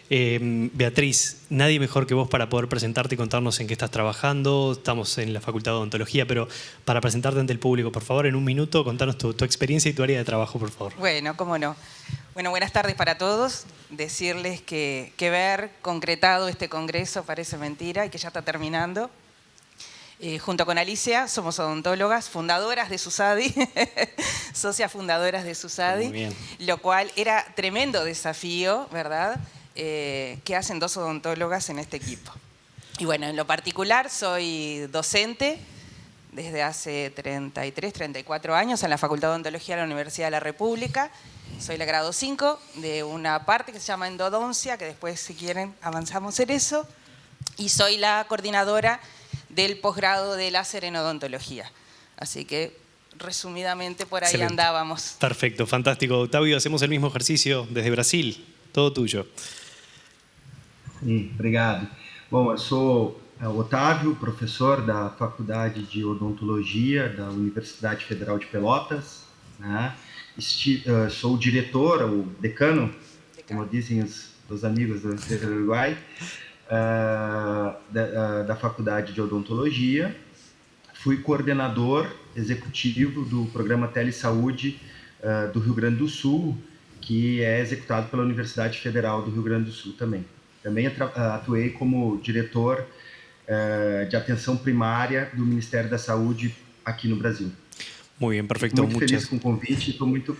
Beatriz, nadie mejor que vos para poder presentarte y contarnos en qué estás trabajando. Estamos en la Facultad de Odontología, pero para presentarte ante el público, por favor, en un minuto, contanos tu experiencia y tu área de trabajo, por favor. Bueno, cómo no. Bueno, buenas tardes para todos. Decirles que ver concretado este congreso parece mentira y que ya está terminando. Junto con Alicia somos odontólogas, fundadoras de SUSADI, socias fundadoras de SUSADI, lo cual era tremendo desafío, ¿verdad? ¿Qué hacen dos odontólogas en este equipo? Y bueno, en lo particular soy docente desde hace 33, 34 años en la Facultad de Odontología de la Universidad de la República. Soy la grado 5 de una parte que se llama endodoncia, que después, si quieren, avanzamos en eso. Y soy la coordinadora del posgrado de láser en odontología. Así que, resumidamente, por ahí Excelente. andábamos. Perfecto, fantástico. Octavio, hacemos el mismo ejercicio desde Brasil. Todo tuyo. Sim, obrigado. Bom, eu sou Otávio, professor da Faculdade de Odontologia da Universidade Federal de Pelotas, né? Sou o diretor, o decano, como dizem os amigos do Uruguai, da Faculdade de Odontologia. Fui coordenador executivo do programa Telesaúde do Rio Grande do Sul, que é executado pela Universidade Federal do Rio Grande do Sul também. Também atuei como diretor de atenção primária do Ministério da Saúde aqui no Brasil. Muy bien, perfecto. Muito feliz com o convite e estou muito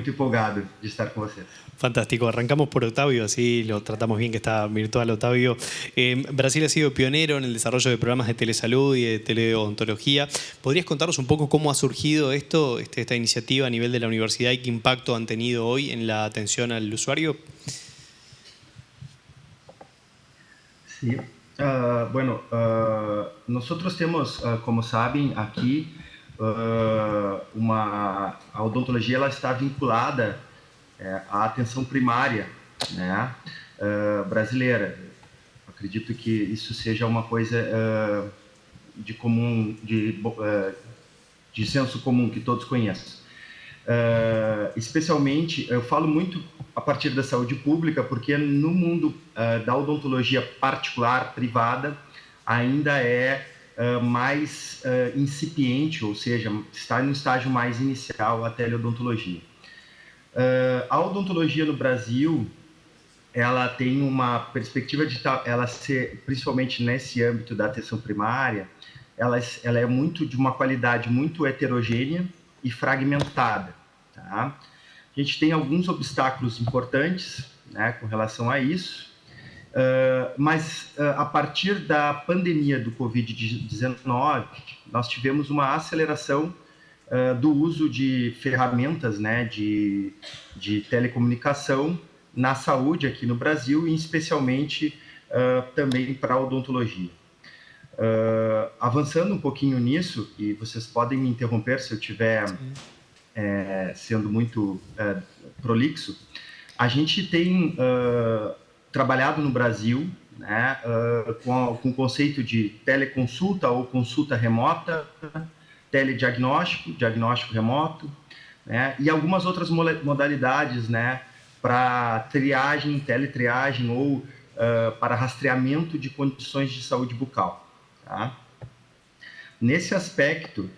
empolgado de estar con ustedes. Fantástico. Arrancamos por Octavio, así lo tratamos bien, que está virtual Octavio. Brasil ha sido pionero en el desarrollo de programas de telesalud y de teleodontología. ¿Podrías contarnos un poco cómo ha surgido esta iniciativa a nivel de la universidad y qué impacto han tenido hoy en la atención al usuario? Sí. Bueno, nosotros temos, como sabem, aqui a odontologia ela está vinculada à atenção primária, né, brasileira. Acredito que isso seja uma coisa de senso comum, que todos conhecem. Especialmente, eu falo muito a partir da saúde pública, porque no mundo da odontologia particular, privada, ainda é mais incipiente, ou seja, está no estágio mais inicial a teleodontologia. A odontologia no Brasil, ela tem uma perspectiva de ela ser, principalmente nesse âmbito da atenção primária, ela é de uma qualidade muito heterogênea e fragmentada. Tá? A gente tem alguns obstáculos importantes, né, com relação a isso, mas a partir da pandemia do Covid-19, nós tivemos uma aceleração do uso de ferramentas, né, de telecomunicação na saúde aqui no Brasil, e especialmente também para a odontologia. Avançando um pouquinho nisso, e vocês podem me interromper se eu estiver sendo muito prolixo, a gente tem trabalhado no Brasil, né, com o conceito de teleconsulta ou consulta remota, telediagnóstico, diagnóstico remoto, né, e algumas outras modalidades, né, para triagem, teletriagem ou para rastreamento de condições de saúde bucal. Tá? Nesse aspecto,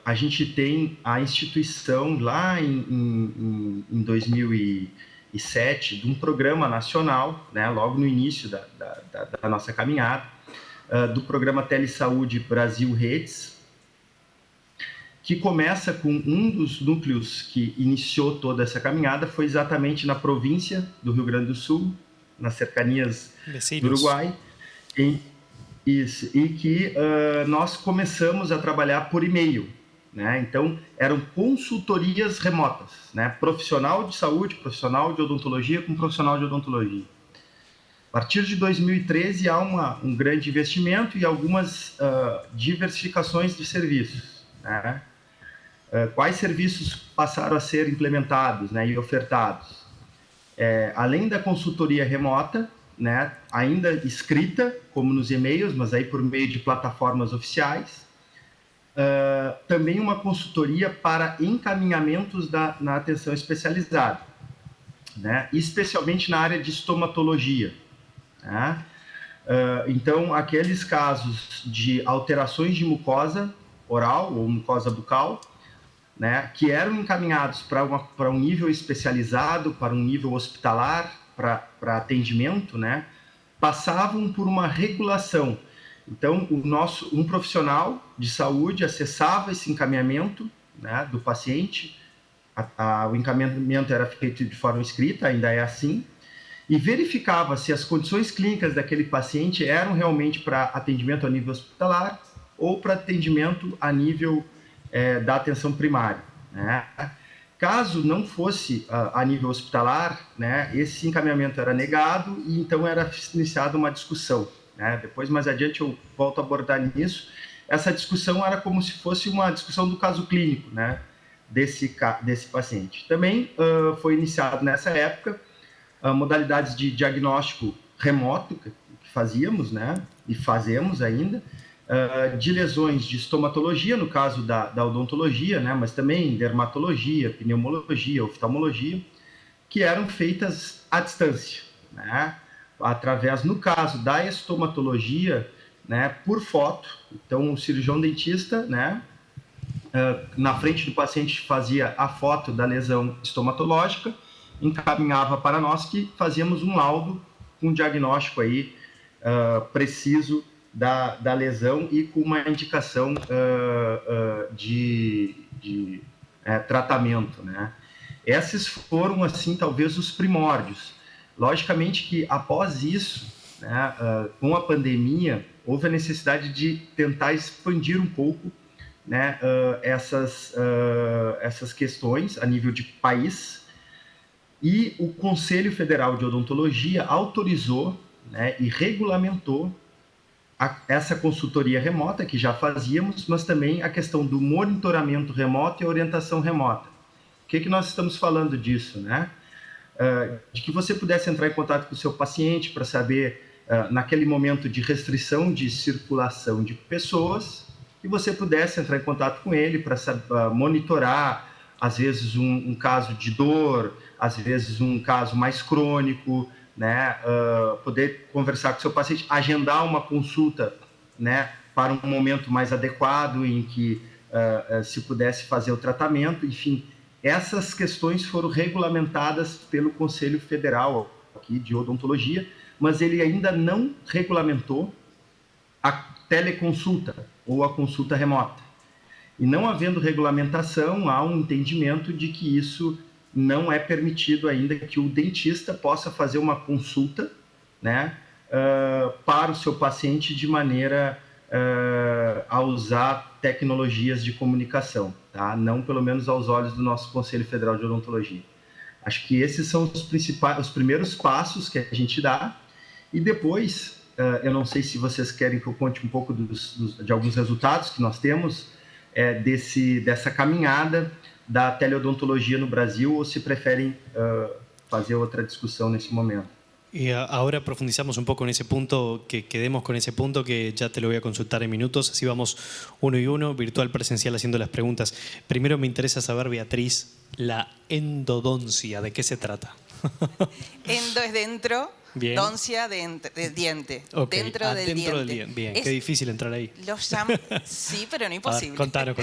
a gente tem a instituição lá em 2007 de um programa nacional, né, logo no início da nossa caminhada, do programa Telesaúde Brasil Redes, que começa com um dos núcleos que iniciou toda essa caminhada, foi exatamente na província do Rio Grande do Sul, nas cercanias do Uruguai, e que nós começamos a trabalhar por e-mail, né? Então, eram consultorias remotas, né? Profissional de saúde, profissional de odontologia com profissional de odontologia. A partir de 2013, há um grande investimento e algumas diversificações de serviços, né? Quais serviços passaram a ser implementados, né, e ofertados? Além da consultoria remota, né, ainda escrita, como nos e-mails, mas aí por meio de plataformas oficiais, também uma consultoria para encaminhamentos na atenção especializada. né? Especialmente na área de estomatologia, né? Então, aqueles casos de alterações de mucosa oral ou mucosa bucal, né, que eram encaminhados para um nível especializado, para um nível hospitalar, para atendimento, né, passavam por uma regulação. Então, um profissional de saúde acessava esse encaminhamento, né, do paciente, o encaminhamento era feito de forma escrita, ainda é assim, e verificava se as condições clínicas daquele paciente eram realmente para atendimento a nível hospitalar ou para atendimento a nível da atenção primária, né? Caso não fosse a nível hospitalar, né, esse encaminhamento era negado e então era iniciada uma discussão, né? Depois, mais adiante, eu volto a abordar nisso. Essa discussão era como se fosse uma discussão do caso clínico, né, desse paciente. Também foi iniciado nessa época modalidades de diagnóstico remoto que fazíamos, né, e fazemos ainda, de lesões de estomatologia, no caso da odontologia, né, mas também dermatologia, pneumologia, oftalmologia, que eram feitas à distância, né, através, no caso da estomatologia, né, por foto. Então, o cirurgião dentista, né, na frente do paciente fazia a foto da lesão estomatológica, encaminhava para nós que fazíamos um laudo com um diagnóstico aí preciso da lesão e com uma indicação de tratamento, né? Esses foram, assim, talvez os primórdios. Logicamente que após isso, né, com a pandemia, houve a necessidade de tentar expandir um pouco, né, essas questões a nível de país, e o Conselho Federal de Odontologia autorizou, né, e regulamentou essa consultoria remota que já fazíamos, mas também a questão do monitoramento remoto e orientação remota. O que nós estamos falando disso, né? De que você pudesse entrar em contato com o seu paciente para saber, naquele momento de restrição de circulação de pessoas, que você pudesse entrar em contato com ele para monitorar, às vezes, um caso de dor, às vezes um caso mais crônico, né? Poder conversar com o seu paciente, agendar uma consulta, né, para um momento mais adequado em que se pudesse fazer o tratamento, enfim. Essas questões foram regulamentadas pelo Conselho Federal aqui de Odontologia, mas ele ainda não regulamentou a teleconsulta ou a consulta remota. E não havendo regulamentação, há um entendimento de que isso não é permitido ainda, que o dentista possa fazer uma consulta, né, para o seu paciente de maneira a usar tecnologias de comunicação, tá? Não, pelo menos aos olhos do nosso Conselho Federal de Odontologia. Acho que esses são os primeiros passos que a gente dá, e depois, eu não sei se vocês querem que eu conte um pouco de alguns resultados que nós temos dessa caminhada da teleodontologia no Brasil, ou se preferem fazer outra discussão nesse momento. Y ahora profundizamos un poco en ese punto, que quedemos con ese punto, que ya te lo voy a consultar en minutos. Así vamos uno y uno, virtual, presencial, haciendo las preguntas. Primero me interesa saber, Beatriz, la endodoncia, ¿de qué se trata? Endo es dentro, bien. Doncia del diente. Okay. Dentro del diente. Bien, qué difícil entrar ahí. Los llaman, sí, pero no imposible. Contanos.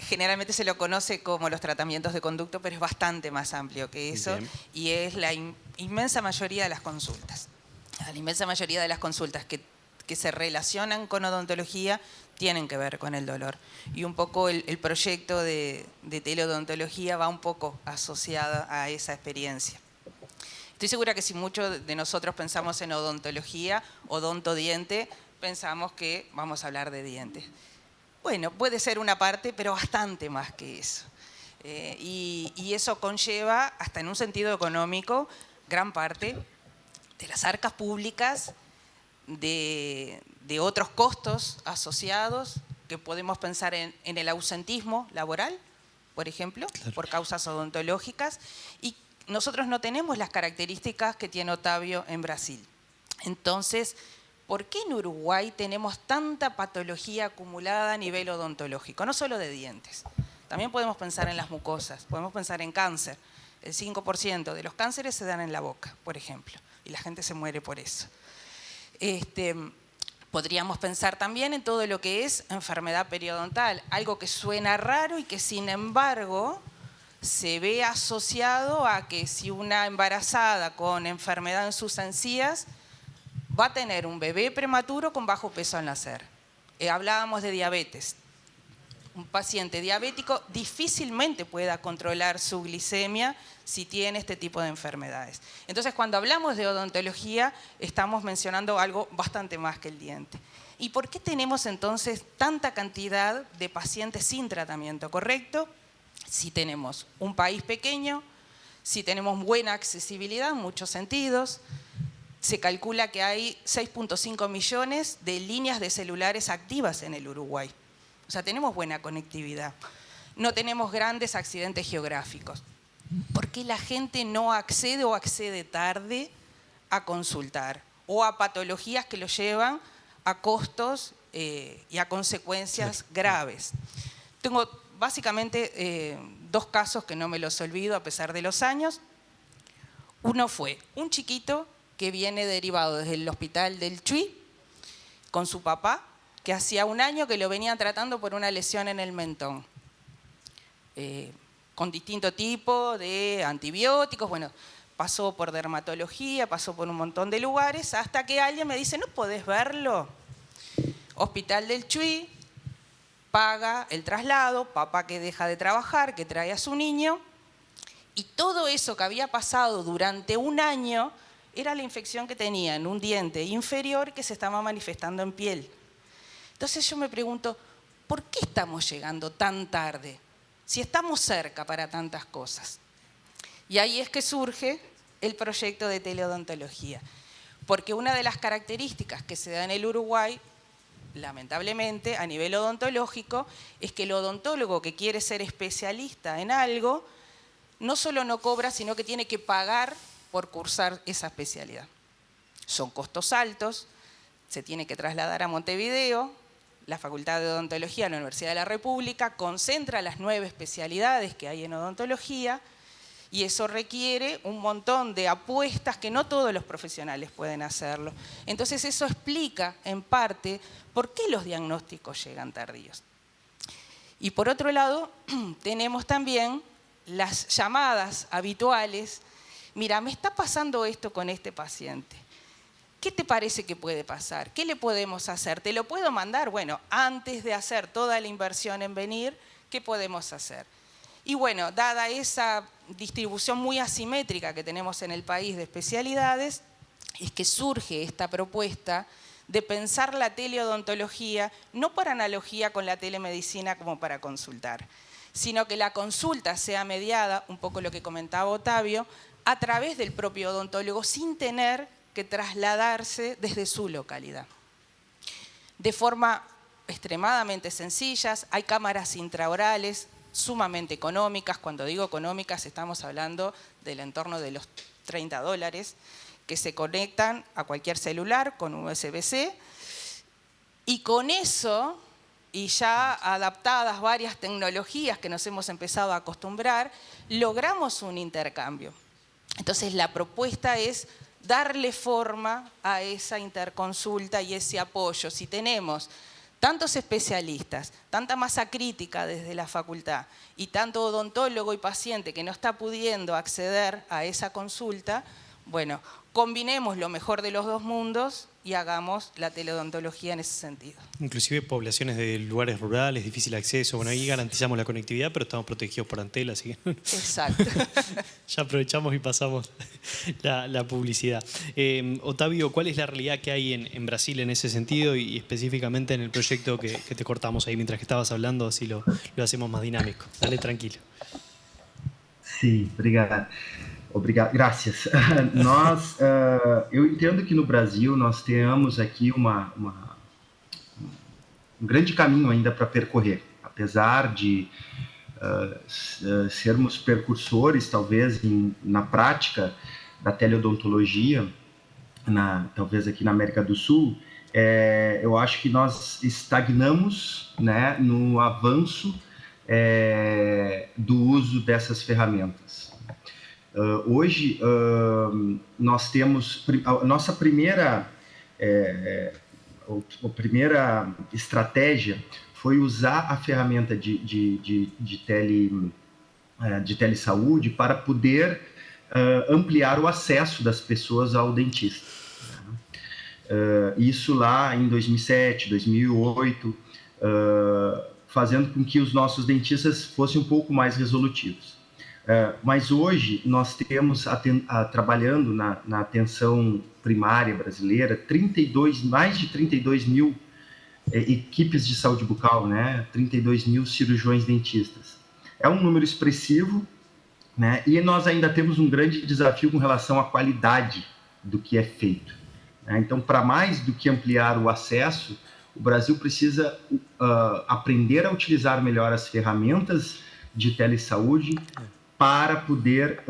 Generalmente se lo conoce como los tratamientos de conducto, pero es bastante más amplio que eso. Bien. Y es la inmensa mayoría de las consultas. La inmensa mayoría de las consultas que se relacionan con odontología tienen que ver con el dolor. Y un poco el proyecto de teleodontología va un poco asociado a esa experiencia. Estoy segura que si muchos de nosotros pensamos en odontología, odontodiente, pensamos que vamos a hablar de dientes. Bueno, puede ser una parte, pero bastante más que eso. Y eso conlleva, hasta en un sentido económico, gran parte de las arcas públicas, de otros costos asociados, que podemos pensar en el ausentismo laboral, por ejemplo, claro, por causas odontológicas, y nosotros no tenemos las características que tiene Otávio en Brasil. Entonces, ¿por qué en Uruguay tenemos tanta patología acumulada a nivel odontológico? No solo de dientes. También podemos pensar en las mucosas, podemos pensar en cáncer. El 5% de los cánceres se dan en la boca, por ejemplo, y la gente se muere por eso. Podríamos pensar también en todo lo que es enfermedad periodontal, algo que suena raro y que sin embargo se ve asociado a que si una embarazada con enfermedad en sus encías va a tener un bebé prematuro con bajo peso al nacer. Hablábamos de diabetes. Un paciente diabético difícilmente pueda controlar su glicemia si tiene este tipo de enfermedades. Entonces, cuando hablamos de odontología, estamos mencionando algo bastante más que el diente. ¿Y por qué tenemos entonces tanta cantidad de pacientes sin tratamiento correcto? Si tenemos un país pequeño, si tenemos buena accesibilidad en muchos sentidos, se calcula que hay 6.5 millones de líneas de celulares activas en el Uruguay. O sea, tenemos buena conectividad. No tenemos grandes accidentes geográficos. ¿Por qué la gente no accede o accede tarde a consultar? O a patologías que lo llevan a costos y a consecuencias graves. Tengo básicamente 2 casos que no me los olvido a pesar de los años. Uno fue un chiquito que viene derivado desde el hospital del Chuy con su papá, que hacía un año que lo venían tratando por una lesión en el mentón, con distinto tipo de antibióticos, bueno, pasó por dermatología, pasó por un montón de lugares, hasta que alguien me dice, ¿no podés verlo? Hospital del Chuy, paga el traslado, papá que deja de trabajar, que trae a su niño, y todo eso que había pasado durante un año era la infección que tenía en un diente inferior que se estaba manifestando en piel. Entonces yo me pregunto, ¿por qué estamos llegando tan tarde? Si estamos cerca para tantas cosas. Y ahí es que surge el proyecto de teleodontología. Porque una de las características que se da en el Uruguay, lamentablemente, a nivel odontológico, es que el odontólogo que quiere ser especialista en algo, no solo no cobra, sino que tiene que pagar por cursar esa especialidad. Son costos altos, se tiene que trasladar a Montevideo. La Facultad de Odontología de la Universidad de la República concentra las 9 especialidades que hay en odontología y eso requiere un montón de apuestas que no todos los profesionales pueden hacerlo. Entonces eso explica en parte por qué los diagnósticos llegan tardíos. Y por otro lado, tenemos también las llamadas habituales. Mira, me está pasando esto con este paciente. ¿Qué te parece que puede pasar? ¿Qué le podemos hacer? ¿Te lo puedo mandar? Bueno, antes de hacer toda la inversión en venir, ¿qué podemos hacer? Y bueno, dada esa distribución muy asimétrica que tenemos en el país de especialidades, es que surge esta propuesta de pensar la teleodontología no por analogía con la telemedicina como para consultar, sino que la consulta sea mediada, un poco lo que comentaba Otavio, a través del propio odontólogo sin tener que trasladarse desde su localidad. De forma extremadamente sencilla, hay cámaras intraorales sumamente económicas. Cuando digo económicas estamos hablando del entorno de los $30 que se conectan a cualquier celular con USB-C y con eso, y ya adaptadas varias tecnologías que nos hemos empezado a acostumbrar, logramos un intercambio. Entonces la propuesta es darle forma a esa interconsulta y ese apoyo. Si tenemos tantos especialistas, tanta masa crítica desde la facultad y tanto odontólogo y paciente que no está pudiendo acceder a esa consulta, bueno, combinemos lo mejor de los 2 mundos y hagamos la teleodontología en ese sentido. Inclusive poblaciones de lugares rurales, difícil acceso, bueno, ahí garantizamos la conectividad, pero estamos protegidos por Antel, así que Exacto. ya aprovechamos y pasamos la publicidad. Otavio, ¿cuál es la realidad que hay en Brasil en ese sentido y específicamente en el proyecto que te cortamos ahí mientras que estabas hablando, así lo hacemos más dinámico? Dale, tranquilo. Sim, obrigado. Obrigado, graças. Eu entendo que no Brasil nós tenhamos aqui um grande caminho ainda para percorrer, apesar de sermos precursores, talvez, na prática da teleodontologia, talvez aqui na América do Sul, eu acho que nós estagnamos, né, no avanço do uso dessas ferramentas. Hoje, nós temos a nossa primeira estratégia foi usar a ferramenta de telesaúde para poder ampliar o acesso das pessoas ao dentista. Isso lá em 2007, 2008, fazendo com que os nossos dentistas fossem um pouco mais resolutivos. Mas hoje nós temos, trabalhando na atenção primária brasileira, mais de 32 mil equipes de saúde bucal, né? 32 mil cirurgiões dentistas. É um número expressivo, né? E nós ainda temos um grande desafio com relação à qualidade do que é feito. Né? Então, para mais do que ampliar o acesso, o Brasil precisa aprender a utilizar melhor as ferramentas de telesaúde para poder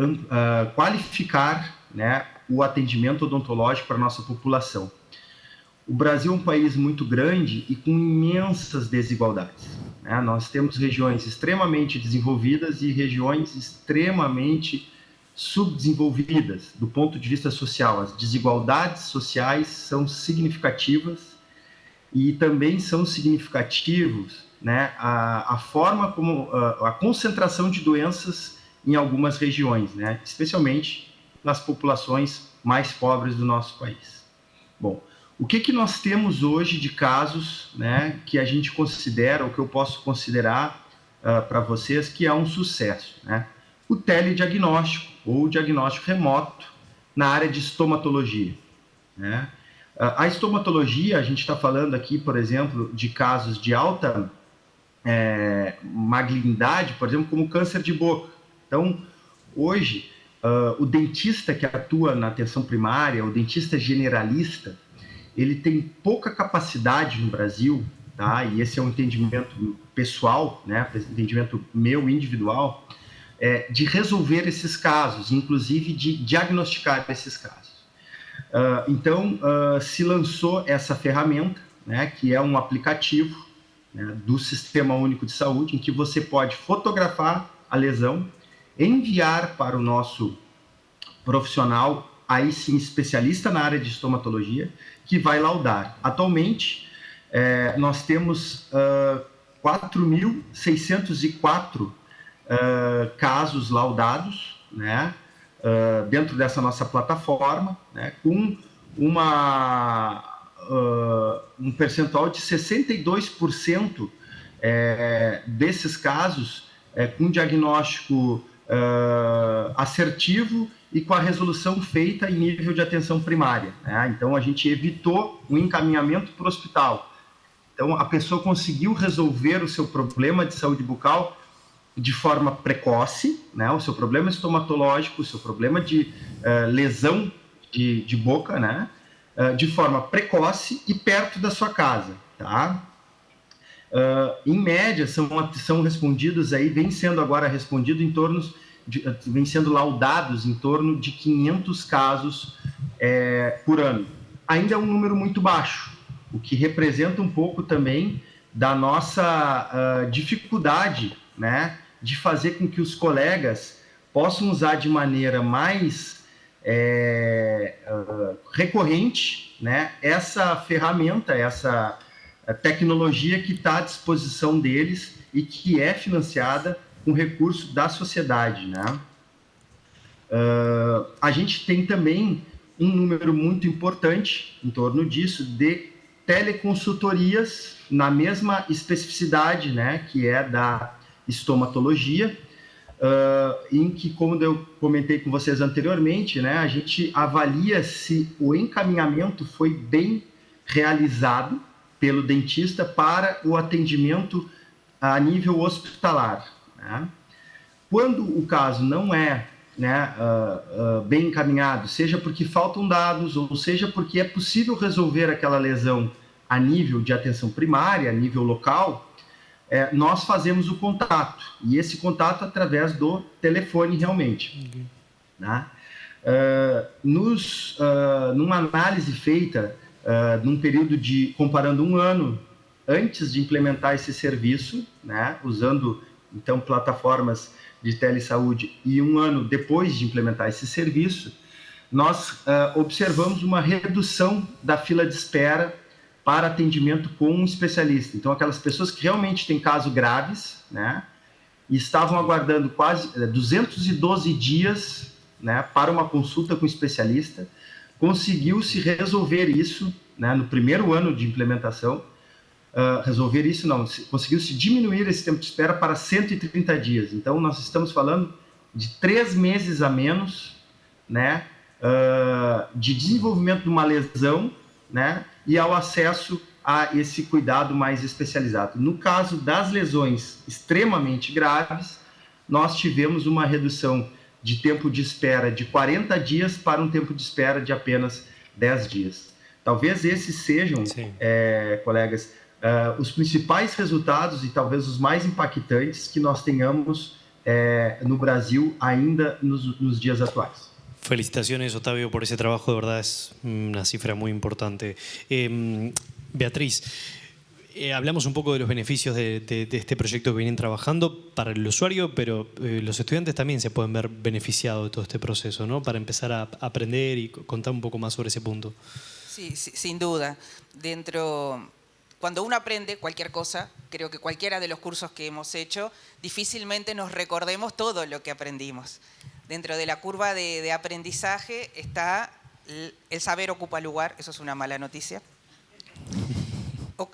qualificar, né, o atendimento odontológico para a nossa população. O Brasil é um país muito grande e com imensas desigualdades. Né? Nós temos regiões extremamente desenvolvidas e regiões extremamente subdesenvolvidas do ponto de vista social. As desigualdades sociais são significativas e também são significativos, né, a forma como a concentração de doenças em algumas regiões, né, especialmente nas populações mais pobres do nosso país. Bom, o que nós temos hoje de casos, né, que a gente considera, ou que eu posso considerar para vocês, que é um sucesso, né? O telediagnóstico ou diagnóstico remoto na área de estomatologia, né? A estomatologia, a gente está falando aqui, por exemplo, de casos de alta malignidade, por exemplo, como câncer de boca. Então, hoje, o dentista que atua na atenção primária, o dentista generalista, ele tem pouca capacidade no Brasil, tá? E esse é um entendimento pessoal, né? Entendimento meu, individual, de resolver esses casos, inclusive de diagnosticar esses casos. Então, se lançou essa ferramenta, né, que é um aplicativo, né, do Sistema Único de Saúde, em que você pode fotografar a lesão, enviar para o nosso profissional, aí sim especialista na área de estomatologia, que vai laudar. Atualmente, nós temos 4.604 casos laudados, né, dentro dessa nossa plataforma, né, com um percentual de 62% desses casos com diagnóstico assertivo e com a resolução feita em nível de atenção primária, né? Então, a gente evitou o encaminhamento para o hospital. Então, a pessoa conseguiu resolver o seu problema de saúde bucal de forma precoce, né? O seu problema estomatológico, o seu problema de lesão de boca, né? De forma precoce e perto da sua casa, tá? Em média, são respondidos aí, vem sendo agora respondido em torno vem sendo laudados em torno de 500 casos por ano. Ainda é um número muito baixo, o que representa um pouco também da nossa dificuldade, né, de fazer com que os colegas possam usar de maneira mais recorrente, né, essa ferramenta, essa tecnologia que está à disposição deles e que é financiada com recurso da sociedade, né? A gente tem também um número muito importante em torno disso de teleconsultorias na mesma especificidade, né, que é da estomatologia, em que, como eu comentei com vocês anteriormente, né, a gente avalia se o encaminhamento foi bem realizado pelo dentista para o atendimento a nível hospitalar, né? Quando o caso não é, né, bem encaminhado, seja porque faltam dados, ou seja porque é possível resolver aquela lesão a nível de atenção primária, a nível local, nós fazemos o contato, e esse contato através do telefone realmente. Né? Numa análise feita num período comparando um ano antes de implementar esse serviço, né, usando então plataformas de telesaúde e um ano depois de implementar esse serviço, nós observamos uma redução da fila de espera para atendimento com um especialista. Então, aquelas pessoas que realmente têm casos graves, né, e estavam aguardando quase 212 dias, né, para uma consulta com um especialista, conseguiu-se resolver isso, né, no primeiro ano de implementação. Resolver isso não, conseguiu-se diminuir esse tempo de espera para 130 dias. Então, nós estamos falando de 3 meses a menos, né, de desenvolvimento de uma lesão, né, e ao acesso a esse cuidado mais especializado. No caso das lesões extremamente graves, nós tivemos uma redução de tempo de espera de 40 dias para um tempo de espera de apenas 10 dias. Talvez esses sejam, colegas, os principais resultados e talvez os mais impactantes que nós tenhamos no Brasil ainda nos dias atuais. Felicitaciones, Otavio, por ese trabajo, de verdad es una cifra muy importante. Beatriz, hablamos un poco de los beneficios de este proyecto que vienen trabajando para el usuario, pero los estudiantes también se pueden ver beneficiados de todo este proceso, ¿no? Para empezar a aprender y contar un poco más sobre ese punto. Sí, sin duda. Cuando uno aprende cualquier cosa, creo que cualquiera de los cursos que hemos hecho, difícilmente nos recordemos todo lo que aprendimos. Dentro de la curva de aprendizaje está el saber ocupa lugar, eso es una mala noticia.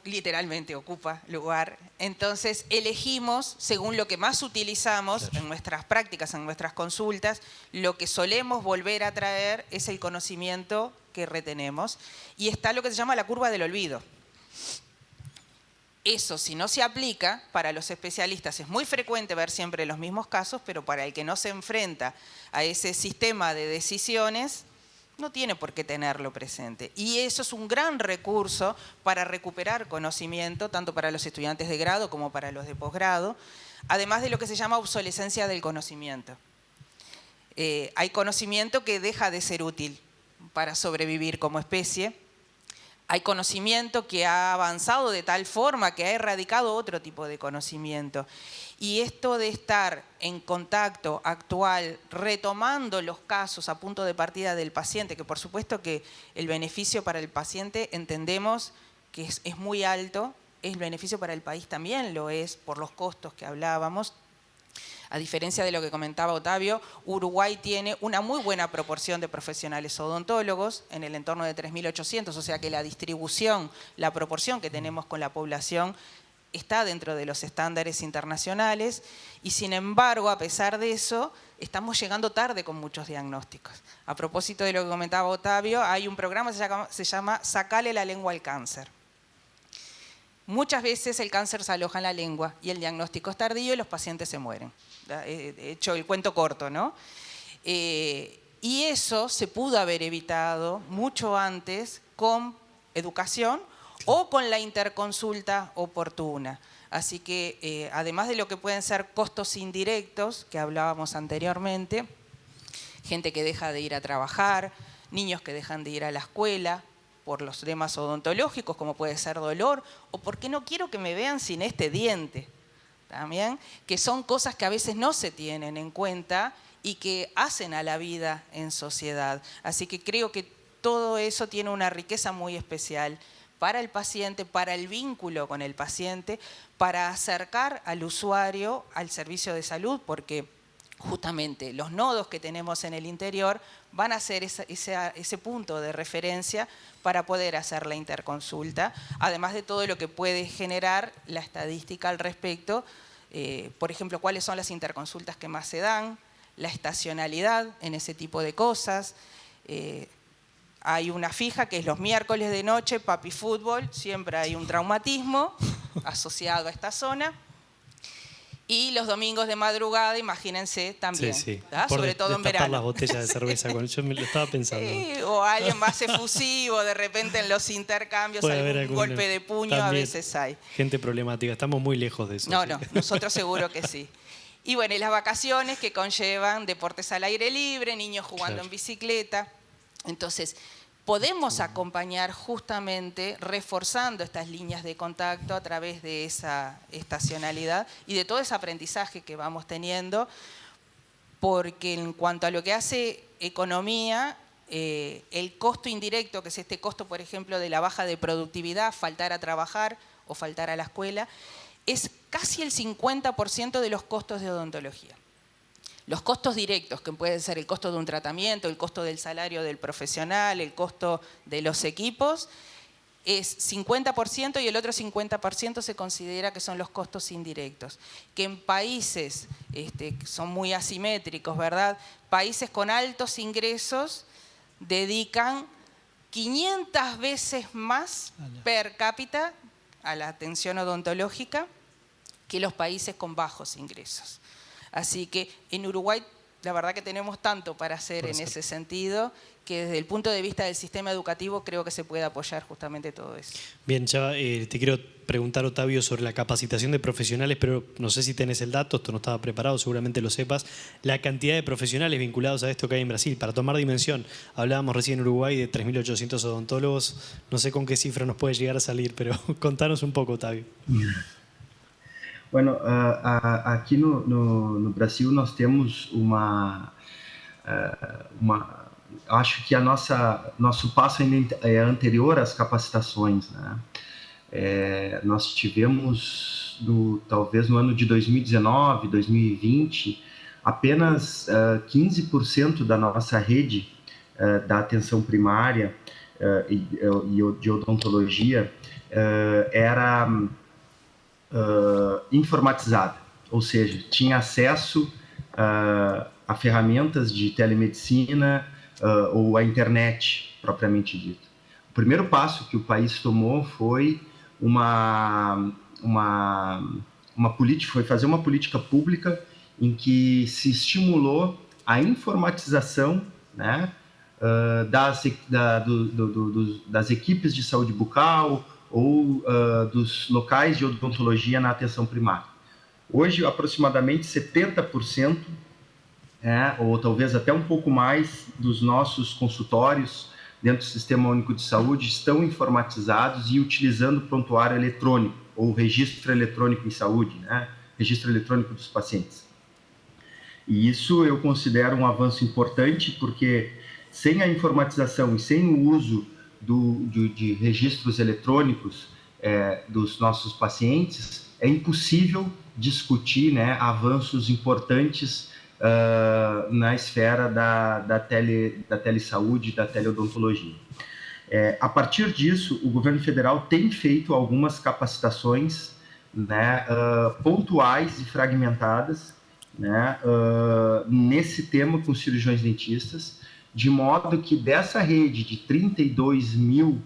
Literalmente ocupa lugar. Entonces elegimos, según lo que más utilizamos en nuestras prácticas, en nuestras consultas, lo que solemos volver a traer es el conocimiento que retenemos. Y está lo que se llama la curva del olvido. Eso, si no se aplica, para los especialistas es muy frecuente ver siempre los mismos casos, pero para el que no se enfrenta a ese sistema de decisiones, no tiene por qué tenerlo presente. Y eso es un gran recurso para recuperar conocimiento, tanto para los estudiantes de grado como para los de posgrado, además de lo que se llama obsolescencia del conocimiento. Hay conocimiento que deja de ser útil para sobrevivir como especie. Hay conocimiento que ha avanzado de tal forma que ha erradicado otro tipo de conocimiento. Y esto de estar en contacto actual, retomando los casos a punto de partida del paciente, que por supuesto que el beneficio para el paciente entendemos que es muy alto, el beneficio para el país también lo es por los costos que hablábamos. A diferencia de lo que comentaba Otavio, Uruguay tiene una muy buena proporción de profesionales odontólogos, en el entorno de 3.800, o sea que la distribución, la proporción que tenemos con la población está dentro de los estándares internacionales y sin embargo, a pesar de eso, estamos llegando tarde con muchos diagnósticos. A propósito de lo que comentaba Otavio, hay un programa que se llama Sacale la lengua al cáncer. Muchas veces el cáncer se aloja en la lengua y el diagnóstico es tardío y los pacientes se mueren. He hecho el cuento corto, ¿no? Y eso se pudo haber evitado mucho antes con educación o con la interconsulta oportuna. Así que además de lo que pueden ser costos indirectos, que hablábamos anteriormente, gente que deja de ir a trabajar, niños que dejan de ir a la escuela, por los temas odontológicos, como puede ser dolor, o porque no quiero que me vean sin este diente, también, que son cosas que a veces no se tienen en cuenta y que hacen a la vida en sociedad. Así que creo que todo eso tiene una riqueza muy especial para el paciente, para el vínculo con el paciente, para acercar al usuario al servicio de salud, porque justamente los nodos que tenemos en el interior van a ser ese punto de referencia para poder hacer la interconsulta, además de todo lo que puede generar la estadística al respecto, por ejemplo, cuáles son las interconsultas que más se dan, la estacionalidad en ese tipo de cosas. Hay una fija que es los miércoles de noche, papi fútbol, siempre hay un traumatismo asociado a esta zona. Y los domingos de madrugada, imagínense, también, sí. Sobre todo en verano. Las botellas de cerveza, yo me lo estaba pensando. Sí, o alguien más efusivo, de repente en los intercambios, algún golpe de puño a veces hay. Gente problemática, estamos muy lejos de eso. No, nosotros seguro que sí. Y bueno, y las vacaciones que conllevan deportes al aire libre, niños jugando en bicicleta. Entonces, podemos acompañar justamente reforzando estas líneas de contacto a través de esa estacionalidad y de todo ese aprendizaje que vamos teniendo, porque en cuanto a lo que hace economía, el costo indirecto, que es este costo, por ejemplo, de la baja de productividad, faltar a trabajar o faltar a la escuela, es casi el 50% de los costos de odontología. Los costos directos, que pueden ser el costo de un tratamiento, el costo del salario del profesional, el costo de los equipos, es 50% y el otro 50% se considera que son los costos indirectos. Que en países que son muy asimétricos, ¿verdad? Países con altos ingresos dedican 500 veces más per cápita a la atención odontológica que los países con bajos ingresos. Así que en Uruguay la verdad que tenemos tanto para hacer en ese sentido, que desde el punto de vista del sistema educativo creo que se puede apoyar justamente todo eso. Bien, ya te quiero preguntar, Otavio, sobre la capacitación de profesionales, pero no sé si tenés el dato, esto no estaba preparado, seguramente lo sepas, la cantidad de profesionales vinculados a esto que hay en Brasil. Para tomar dimensión, hablábamos recién en Uruguay de 3.800 odontólogos, no sé con qué cifra nos puede llegar a salir, pero contanos un poco, Otavio. Bueno, aqui no Brasil nós temos acho que nosso passo ainda é anterior às capacitações, né? Nós tivemos, talvez no ano de 2019, 2020, apenas 15% da nossa rede da atenção primária e de odontologia era informatizada, ou seja, tinha acesso a ferramentas de telemedicina ou a internet propriamente dita. O primeiro passo que o país tomou foi foi fazer uma política pública em que se estimulou a informatização, né, das equipes de saúde bucal ou dos locais de odontologia na atenção primária. Hoje, aproximadamente 70%, ou talvez até um pouco mais, dos nossos consultórios dentro do Sistema Único de Saúde estão informatizados e utilizando prontuário eletrônico, ou registro eletrônico em saúde, né? Registro eletrônico dos pacientes. E isso eu considero um avanço importante, porque sem a informatização e sem o uso de registros eletrônicos dos nossos pacientes, é impossível discutir, né, avanços importantes na esfera da telesaúde, da teleodontologia. A partir disso, o governo federal tem feito algumas capacitações, né, pontuais e fragmentadas, né, nesse tema com cirurgiões dentistas, de modo que dessa rede de 32 mil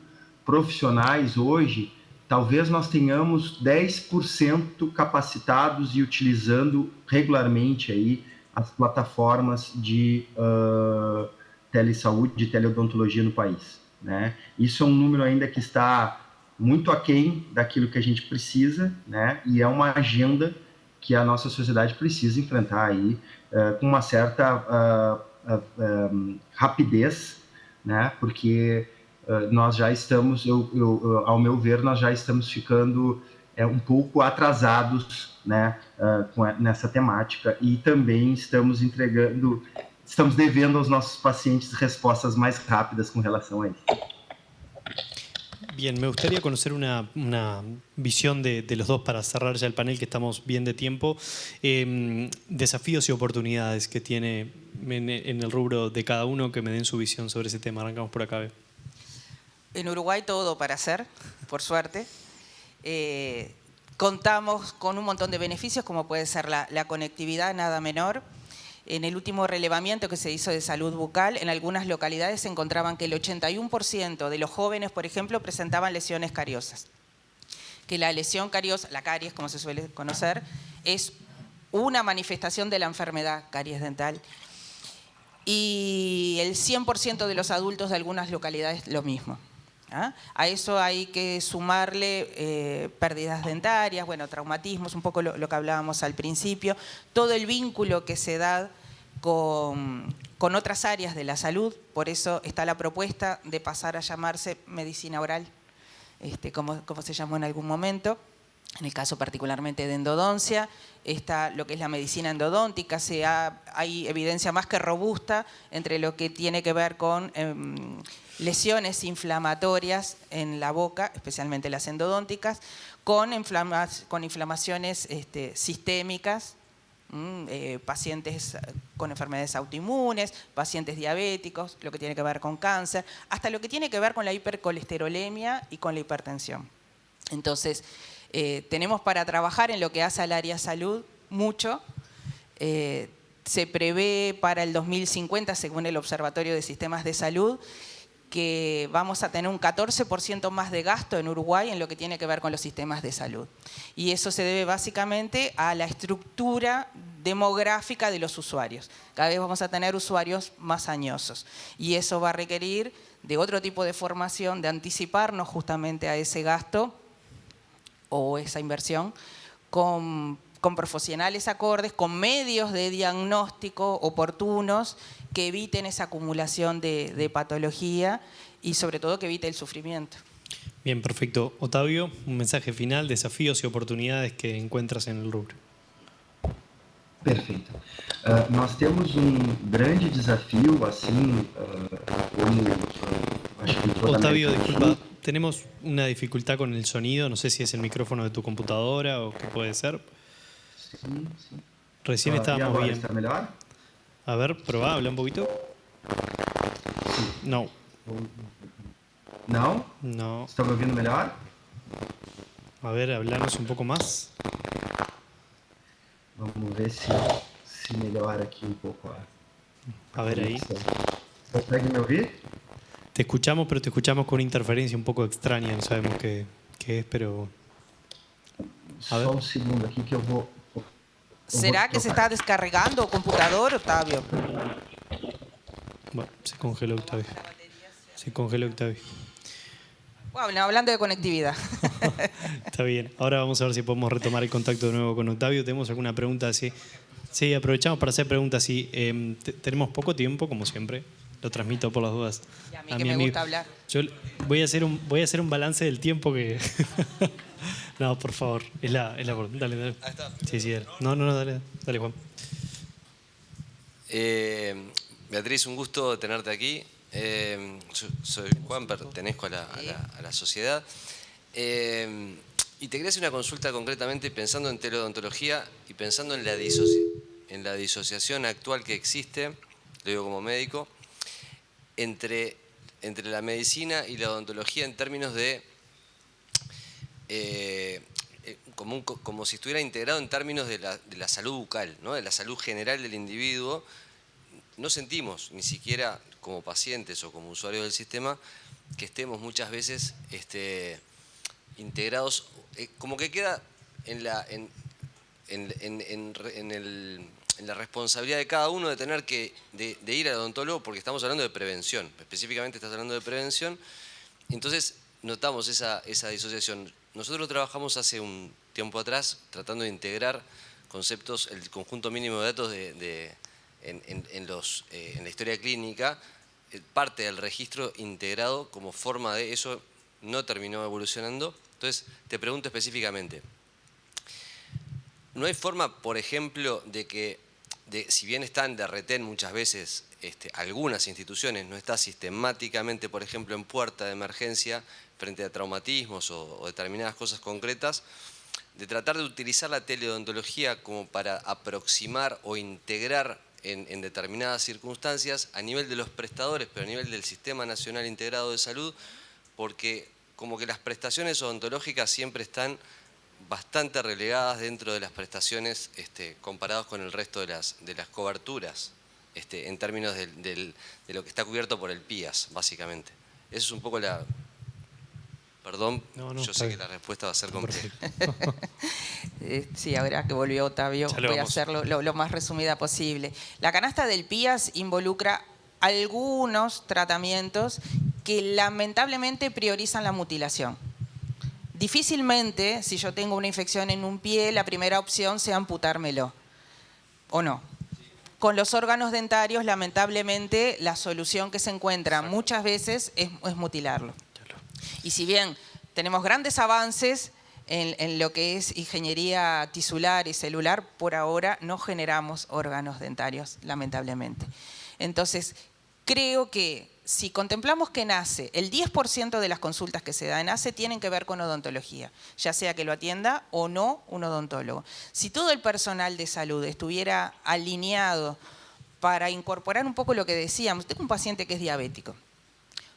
profissionais hoje, talvez nós tenhamos 10% capacitados e utilizando regularmente aí as plataformas de telesaúde, de teleodontologia no país, né? Isso é um número ainda que está muito aquém daquilo que a gente precisa, né? E é uma agenda que a nossa sociedade precisa enfrentar aí com uma certa rapidez, né? Porque nós já estamos, ao meu ver, nós já estamos ficando um pouco atrasados, né, nessa temática, e também estamos devendo aos nossos pacientes respostas mais rápidas com relação a isso. Bien, me gustaría conocer una visión de los dos para cerrar ya el panel, que estamos bien de tiempo. Desafíos y oportunidades que tiene en el rubro de cada uno, que me den su visión sobre ese tema. Arrancamos por acá. En Uruguay todo para hacer, por suerte. Contamos con un montón de beneficios, como puede ser la conectividad, nada menor. En el último relevamiento que se hizo de salud bucal, en algunas localidades se encontraban que el 81% de los jóvenes, por ejemplo, presentaban lesiones cariosas. Que la lesión cariosa, la caries, como se suele conocer, es una manifestación de la enfermedad caries dental. Y el 100% de los adultos de algunas localidades lo mismo. A eso hay que sumarle pérdidas dentarias, bueno, traumatismos, un poco lo que hablábamos al principio, todo el vínculo que se da con otras áreas de la salud. Por eso está la propuesta de pasar a llamarse medicina oral, como se llamó en algún momento. En el caso particularmente de endodoncia, está lo que es la medicina endodóntica. Hay evidencia más que robusta entre lo que tiene que ver con lesiones inflamatorias en la boca, especialmente las endodónticas, con inflamaciones sistémicas, pacientes con enfermedades autoinmunes, pacientes diabéticos, lo que tiene que ver con cáncer, hasta lo que tiene que ver con la hipercolesterolemia y con la hipertensión. Entonces, tenemos para trabajar en lo que hace al área salud mucho. Se prevé para el 2050, según el Observatorio de Sistemas de Salud, que vamos a tener un 14% más de gasto en Uruguay en lo que tiene que ver con los sistemas de salud. Y eso se debe básicamente a la estructura demográfica de los usuarios. Cada vez vamos a tener usuarios más añosos. Y eso va a requerir de otro tipo de formación, de anticiparnos justamente a ese gasto o esa inversión con profesionales acordes, con medios de diagnóstico oportunos que eviten esa acumulación de patología y sobre todo que evite el sufrimiento. Bien, perfecto. Otávio, un mensaje final, desafíos y oportunidades que encuentras en el rubro. Perfeito. Nós temos grande desafio, assim, como acho que toda Otávio, América do disculpa, Sul. tenemos una dificultad con el sonido, no sé si es el micrófono de tu computadora o qué puede ser. Sim, sim. Recién E estábamos agora bien. está melhor? A ver, probá, habla un poquito. No. Não? No. Estão me ouvindo melhor? A ver, hablanos un poco más. Vamos ver se melhora aqui pouco A ver ahí. Consegue me ouvir? Te escuchamos, pero te escuchamos con una interferencia un poco extraña, no sabemos qué es, pero... A ver. Só segundo aqui que eu vou... ¿Será que se está descargando el computador, Otávio? Bueno, se congeló Octavio. Se congeló Octavio. Bueno, hablando de conectividad. Está bien. Ahora vamos a ver si podemos retomar el contacto de nuevo con Octavio. ¿Tenemos alguna pregunta así? Sí, aprovechamos para hacer preguntas. Sí, tenemos poco tiempo, como siempre. Lo transmito por las dudas. Y a mí que me gusta hablar. Yo voy a hacer un balance del tiempo que... No, por favor. Es la dale. Ahí está. Sí, dale. No, dale Juan. Beatriz, un gusto tenerte aquí. Soy Juan, pertenezco a la sociedad. Y te quería hacer una consulta concretamente pensando en teleodontología y pensando en la disociación actual que existe, lo digo como médico, entre la medicina y la odontología en términos de como si estuviera integrado en términos de la salud bucal, ¿no? De la salud general del individuo. No sentimos, ni siquiera como pacientes o como usuarios del sistema, que estemos muchas veces integrados, como que queda en la responsabilidad de cada uno de tener de ir al odontólogo, porque estamos hablando de prevención, específicamente estás hablando de prevención, entonces notamos esa disociación. Nosotros trabajamos hace un tiempo atrás tratando de integrar conceptos, el conjunto mínimo de datos en la historia clínica, parte del registro integrado como forma de eso, no terminó evolucionando. Entonces, te pregunto específicamente, ¿no hay forma, por ejemplo, si bien están de retén muchas veces algunas instituciones, no está sistemáticamente, por ejemplo, en puerta de emergencia frente a traumatismos o determinadas cosas concretas, de tratar de utilizar la teleodontología como para aproximar o integrar en determinadas circunstancias a nivel de los prestadores, pero a nivel del Sistema Nacional Integrado de Salud, porque como que las prestaciones odontológicas siempre están bastante relegadas dentro de las prestaciones comparados con el resto de las coberturas, en términos de lo que está cubierto por el PIAS, básicamente. Eso es un poco la... Perdón, yo sé que la respuesta va a ser compleja. Sí, ahora que volvió Otávio, voy a hacerlo lo más resumida posible. La canasta del PIAS involucra algunos tratamientos que lamentablemente priorizan la mutilación. Difícilmente, si yo tengo una infección en un pie, la primera opción sea amputármelo, ¿o no? Con los órganos dentarios, lamentablemente, la solución que se encuentra muchas veces es mutilarlo. Y si bien tenemos grandes avances en lo que es ingeniería tisular y celular, por ahora no generamos órganos dentarios, lamentablemente. Entonces, creo que si contemplamos que nace, el 10% de las consultas que se da en ACE tienen que ver con odontología, ya sea que lo atienda o no un odontólogo. Si todo el personal de salud estuviera alineado para incorporar un poco lo que decíamos, tengo un paciente que es diabético,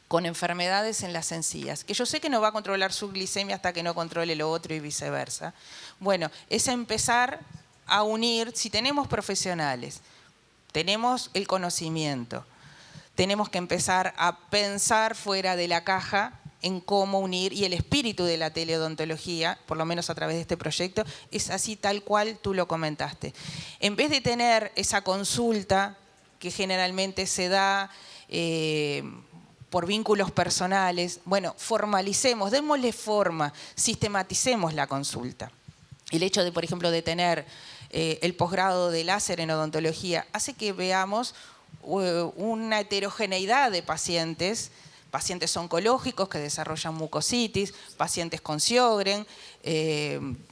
con enfermedades en las encías, que yo sé que no va a controlar su glicemia hasta que no controle lo otro y viceversa. Bueno, es empezar a unir, si tenemos profesionales, tenemos el conocimiento, tenemos que empezar a pensar fuera de la caja en cómo unir, y el espíritu de la teleodontología, por lo menos a través de este proyecto, es así tal cual tú lo comentaste. En vez de tener esa consulta que generalmente se da por vínculos personales, bueno, formalicemos, démosle forma, sistematicemos la consulta. El hecho de, por ejemplo, de tener el posgrado de láser en odontología hace que veamos una heterogeneidad de pacientes oncológicos que desarrollan mucositis, pacientes con Sjögren,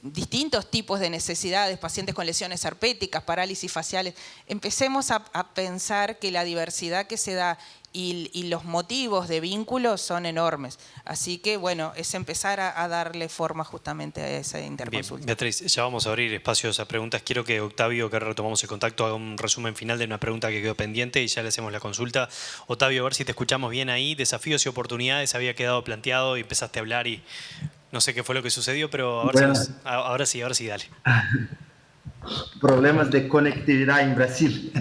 distintos tipos de necesidades, pacientes con lesiones herpéticas, parálisis faciales. Empecemos a pensar que la diversidad que se da y los motivos de vínculo son enormes. Así que, bueno, es empezar a darle forma justamente a esa interconsulta. Bien, Beatriz, ya vamos a abrir espacios a preguntas. Quiero que Octavio, que retomamos el contacto, haga un resumen final de una pregunta que quedó pendiente y ya le hacemos la consulta. Octavio, a ver si te escuchamos bien ahí. Desafíos y oportunidades había quedado planteado y empezaste a hablar y no sé qué fue lo que sucedió, pero a ver bueno, ahora sí, dale. Problemas de conectividade em Brasília.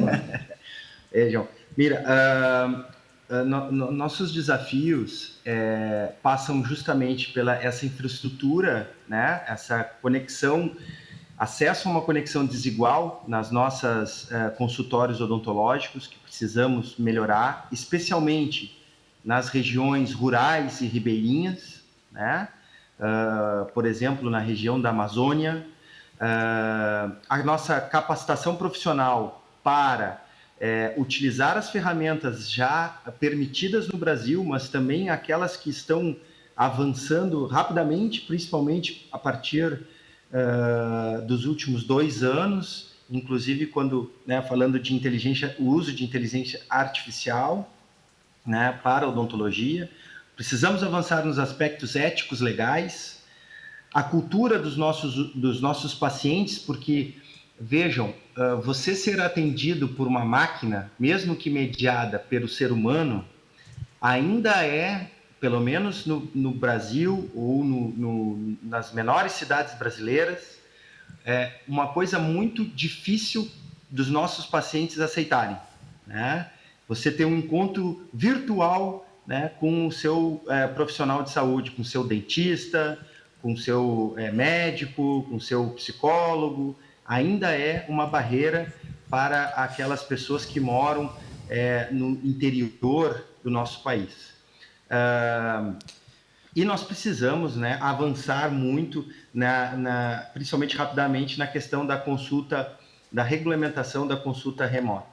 João, mira, nossos desafios passam justamente pela essa infraestrutura, né? Essa conexão, acesso a uma conexão desigual nas nossas consultórios odontológicos, que precisamos melhorar, especialmente nas regiões rurais e ribeirinhas, né? Por exemplo, na região da Amazônia, a nossa capacitação profissional para utilizar as ferramentas já permitidas no Brasil, mas também aquelas que estão avançando rapidamente, principalmente a partir dos últimos 2 anos, inclusive quando, né, falando de o uso de inteligência artificial, né, para a odontologia. Precisamos avançar nos aspectos éticos legais, a cultura dos nossos pacientes, porque, vejam, você ser atendido por uma máquina, mesmo que mediada pelo ser humano, ainda é, pelo menos no Brasil ou nas menores cidades brasileiras, uma coisa muito difícil dos nossos pacientes aceitarem, né? Você tem um encontro virtual, né, com o seu profissional de saúde, com o seu dentista, com o seu médico, com o seu psicólogo, ainda é uma barreira para aquelas pessoas que moram no interior do nosso país. E nós precisamos, né, avançar muito, principalmente rapidamente, na questão da consulta, da regulamentação da consulta remota.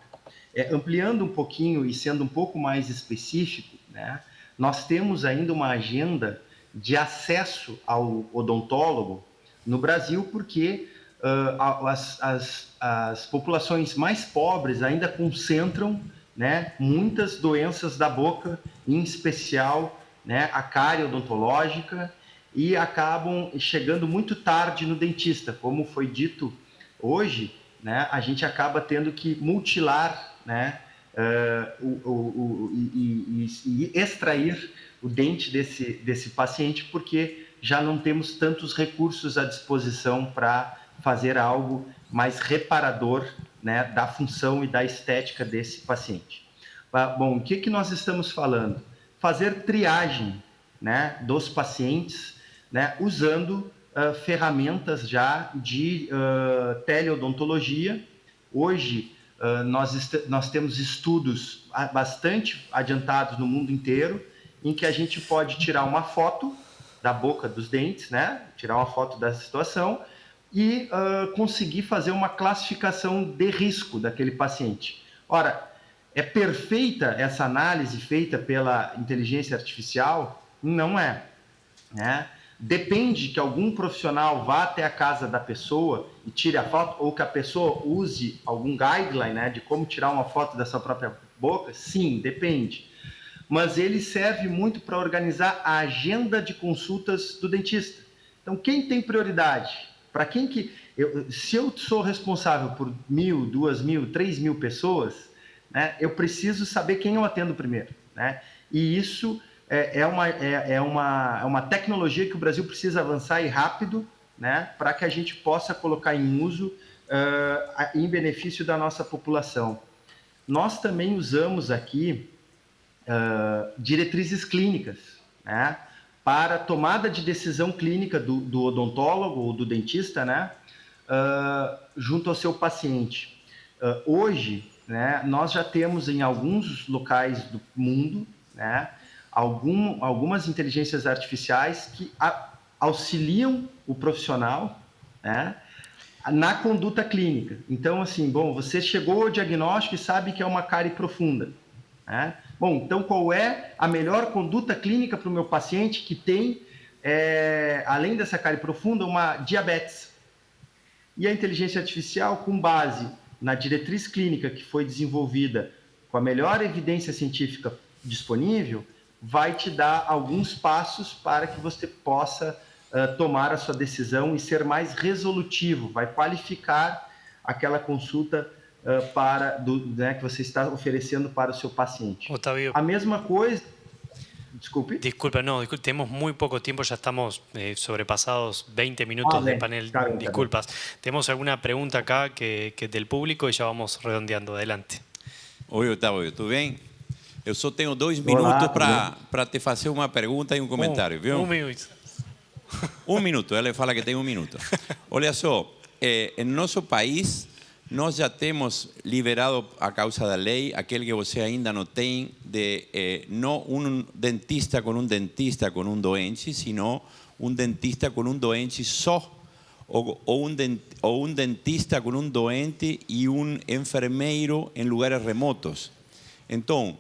Ampliando um pouquinho e sendo um pouco mais específico, né, nós temos ainda uma agenda de acesso ao odontólogo no Brasil, porque as populações mais pobres ainda concentram, né, muitas doenças da boca, em especial, né, a cárie odontológica, e acabam chegando muito tarde no dentista. Como foi dito hoje, né, a gente acaba tendo que mutilar, né, e extrair o dente desse paciente, porque já não temos tantos recursos à disposição para fazer algo mais reparador, né, da função e da estética desse paciente. Bom, o que nós estamos falando? Fazer triagem, né, dos pacientes, né, usando ferramentas já de teleodontologia. Hoje, nós temos estudos bastante adiantados no mundo inteiro, em que a gente pode tirar uma foto da boca dos dentes, né? Tirar uma foto da situação, e conseguir fazer uma classificação de risco daquele paciente. Ora, é perfeita essa análise feita pela inteligência artificial? Não é, né? Depende que algum profissional vá até a casa da pessoa e tire a foto, ou que a pessoa use algum guideline, né, de como tirar uma foto da sua própria boca? Sim, depende. Mas ele serve muito para organizar a agenda de consultas do dentista. Então, quem tem prioridade? Para quem que... se eu sou responsável por 1.000, 2.000, 3.000 pessoas, né, eu preciso saber quem eu atendo primeiro, né? E isso é uma tecnologia que o Brasil precisa avançar e rápido, né, para que a gente possa colocar em uso em benefício da nossa população. Nós também usamos aqui diretrizes clínicas, né, para tomada de decisão clínica do odontólogo ou do dentista, né, junto ao seu paciente. Hoje, né, nós já temos em alguns locais do mundo, né, algumas inteligências artificiais que auxiliam o profissional, né, na conduta clínica. Então, assim, bom, você chegou ao diagnóstico e sabe que é uma cárie profunda, né? Bom, então qual é a melhor conduta clínica para o meu paciente que tem, além dessa cárie profunda, uma diabetes? E a inteligência artificial, com base na diretriz clínica que foi desenvolvida com a melhor evidência científica disponível, vai te dar alguns passos para que você possa tomar a sua decisão e ser mais resolutivo, vai qualificar aquela consulta né, que você está oferecendo para o seu paciente. Otávio. A mesma coisa... Desculpe. Disculpa, no, tenemos muy poco tiempo, ya estamos sobrepasados 20 minutos de panel. Claro, disculpas. Tenemos alguna pregunta acá que del público y ya vamos redondeando. Adelante. Oi, Otávio, tudo bem? Eu só tenho 2 minutos para te fazer uma pergunta e um comentário, viu? Minuto. 1 minuto, ela fala que tem 1 minuto. Olha só, em nosso país, nós já temos liberado, a causa da lei, aquele que você ainda não tem, de não um dentista com um doente, sino um dentista com um doente só, ou um dentista com um doente e um enfermeiro em lugares remotos. Então,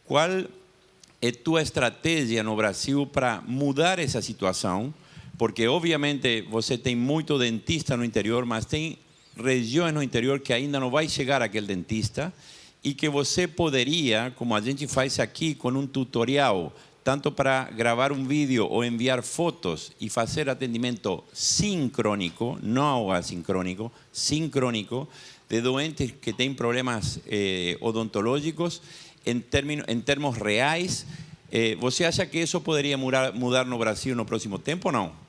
qual é a tua estratégia no Brasil para mudar essa situação? Porque, obviamente, você tem muito dentista no interior, mas tem regiões no interior que ainda não vai chegar aquele dentista e que você poderia, como a gente faz aqui com um tutorial, tanto para gravar um vídeo ou enviar fotos e fazer atendimento sincrônico, não assincrônico, sincrônico, de doentes que têm problemas odontológicos em termos reais. Você acha que isso poderia mudar no Brasil no próximo tempo ou não?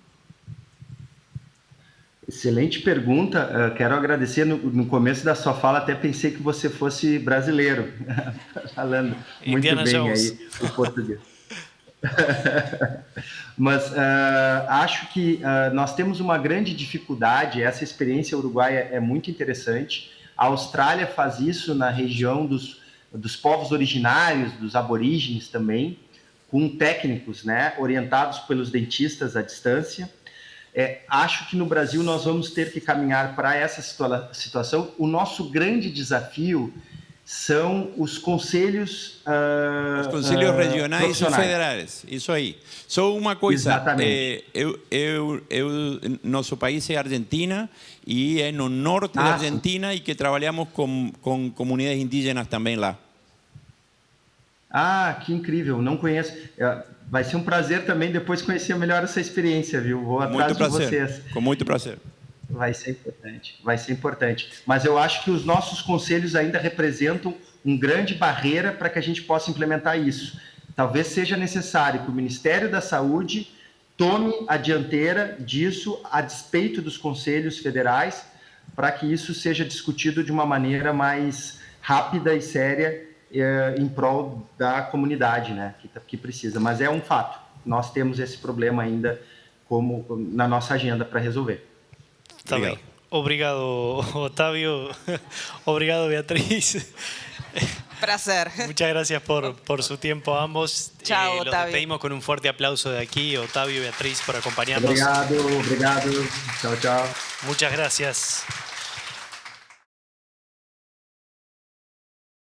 Excelente pergunta. Quero agradecer. No começo da sua fala, até pensei que você fosse brasileiro, falando muito Indiana bem Jones. aí o português. Mas acho que nós temos uma grande dificuldade. Essa experiência uruguaia é muito interessante. A Austrália faz isso na região dos povos originários, dos aborígenes também, com técnicos, né, orientados pelos dentistas à distância. Acho que no Brasil nós vamos ter que caminhar para essa situação. O nosso grande desafio são os conselhos regionais e federais. Isso aí. Só uma coisa. Exatamente. Nosso país é Argentina e é no norte da Argentina e que trabalhamos com comunidades indígenas também lá. Ah, que incrível. Não conheço. Vai ser um prazer também depois conhecer melhor essa experiência, viu? Vou atrás de vocês. Com muito prazer. Vai ser importante, vai ser importante. Mas eu acho que os nossos conselhos ainda representam uma grande barreira para que a gente possa implementar isso. Talvez seja necessário que o Ministério da Saúde tome a dianteira disso a despeito dos conselhos federais, para que isso seja discutido de uma maneira mais rápida e séria em prol da comunidade, né, que precisa. Mas é um fato, nós temos esse problema ainda como na nossa agenda para resolver. Está bem. Obrigado, Otávio. Obrigado, Beatriz. Prazer. Muchas gracias por su tiempo a ambos. Chao, Los Otavio. despedimos con un fuerte aplauso de aquí, Otavio y Beatriz, por acompañarnos. Obrigado. Tchau, tchau. Muchas gracias.